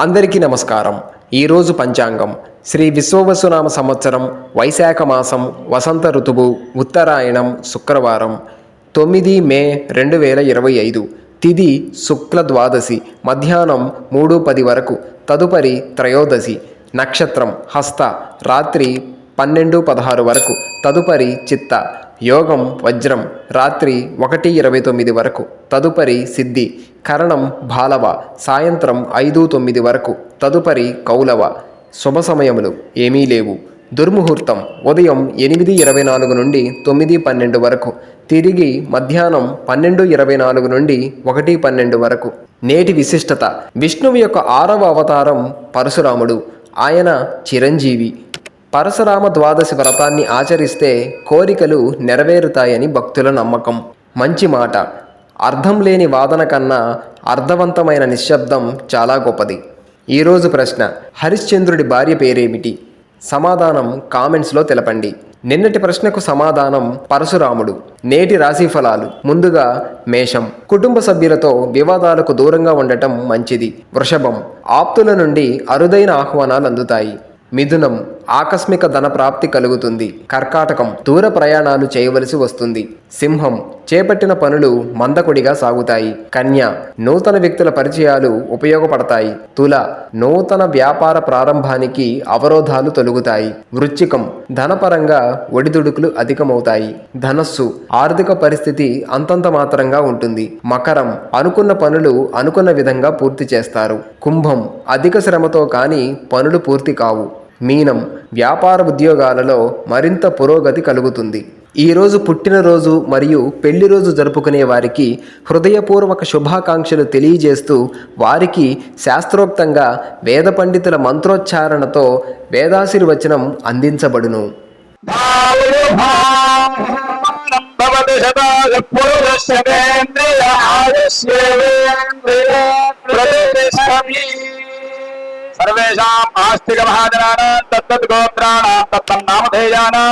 అందరికీ నమస్కారం. ఈరోజు పంచాంగం శ్రీ విశ్వవసునామ సంవత్సరం వైశాఖ మాసం వసంత ఋతువు ఉత్తరాయణం శుక్రవారం 9 మే 2025 తిథి శుక్ల ద్వాదశి మధ్యాహ్నం 3:10 వరకు తదుపరి త్రయోదశి నక్షత్రం హస్త రాత్రి 12:16 వరకు తదుపరి చిత్త యోగం వజ్రం రాత్రి 1:29 వరకు తదుపరి సిద్ధి కరణం బాలవ సాయంత్రం 5:09 వరకు తదుపరి కౌలవ శుభ సమయములు ఏమీ లేవు. దుర్ముహూర్తం ఉదయం 8:24 నుండి 9:12 వరకు తిరిగి మధ్యాహ్నం 12:24 నుండి 1:12 వరకు. నేటి విశిష్టత విష్ణువు యొక్క 6వ అవతారం పరశురాముడు. ఆయన చిరంజీవి. పరశురామ ద్వాదశి వ్రతాన్ని ఆచరిస్తే కోరికలు నెరవేరుతాయని భక్తుల నమ్మకం. మంచి మాట. అర్థం లేని వాదన కన్నా అర్థవంతమైన నిశ్శబ్దం చాలా గొప్పది. ఈరోజు ప్రశ్న: హరిశ్చంద్రుడి భార్య పేరేమిటి? సమాధానం కామెంట్స్లో తెలపండి. నిన్నటి ప్రశ్నకు సమాధానం పరశురాముడు. నేటి రాశిఫలాలు: ముందుగా మేషం, కుటుంబ సభ్యులతో వివాదాలకు దూరంగా ఉండటం మంచిది. వృషభం, ఆప్తుల నుండి అరుదైన ఆహ్వానాలు అందుతాయి. మిథునం, ఆకస్మిక ధన ప్రాప్తి కలుగుతుంది. కర్కాటకం, దూర ప్రయాణాలు చేయవలసి వస్తుంది. సింహం, చేపట్టిన పనులు మందకొడిగా సాగుతాయి. కన్య, నూతన వ్యక్తుల పరిచయాలు ఉపయోగపడతాయి. తుల, నూతన వ్యాపార ప్రారంభానికి అవరోధాలు తొలగుతాయి. వృశ్చికం, ధనపరంగా ఒడిదుడుకులు అధికమవుతాయి. ధనస్సు, ఆర్థిక పరిస్థితి అంతంత మాత్రంగా ఉంటుంది. మకరం, అనుకున్న పనులు అనుకున్న విధంగా పూర్తి చేస్తారు. కుంభం, అధిక శ్రమతో కానీ పనులు పూర్తి కావు. మీనం, వ్యాపార ఉద్యోగాలలో మరింత పురోగతి కలుగుతుంది. ఈరోజు పుట్టినరోజు మరియు పెళ్లి రోజు జరుపుకునే వారికి హృదయపూర్వక శుభాకాంక్షలు తెలియజేస్తూ వారికి శాస్త్రోక్తంగా వేద పండితుల మంత్రోచ్చారణతో వేదాశీర్వచనం అందించబడును. सर्वेषाम् आस्तिक महाजनानां तत्तद्गोत्राणां तत्तन्नामधेयानां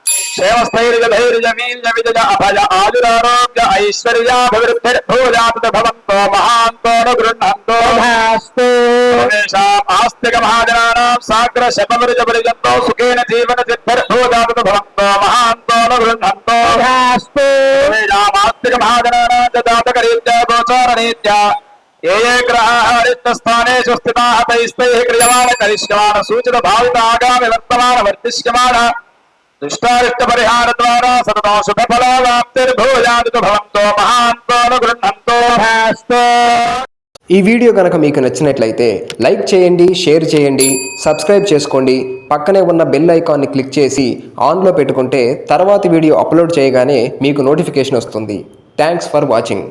क्षेमस्थैर्यधैर्यवीर्यविजय अभय आयुरारोग्य ऐश्वर्याभिवृद्धिर्भूयात् भवन्तो महान्तो न गृह्णन्तो भास्तु। सर्वेषाम् आस्तिक महाजनानां साग्र शतवर्षपर्यन्तो सुखेन जीवन सिद्धिर्भूयात् भवन्तो महान्तो न गृह्णन्तो भास्तु। सर्वेषाम् आस्तिक महाजनानां जातकरीत्या गोचाररीत्या ये ग्रहाः रिक्तस्थानेषु स्थिताः तैस्तैः क्रियमाण करिष्यमाण सूचित भावित आगामि वर्तमान वर्तिष्यमाण दुष्टारिष्टपरिहारद्वारा सततो शुभफलाप्तिर्भूयात् भवन्तो महान्तो न गृह्णन्तो भास्तु। ఈ వీడియో కనుక మీకు నచ్చినట్లయితే లైక్ చేయండి, షేర్ చేయండి, సబ్స్క్రైబ్ చేసుకోండి. పక్కనే ఉన్న బెల్ ఐకాన్ని క్లిక్ చేసి ఆన్లో పెట్టుకుంటే తర్వాతి వీడియో అప్లోడ్ చేయగానే మీకు నోటిఫికేషన్ వస్తుంది. Thanks for watching.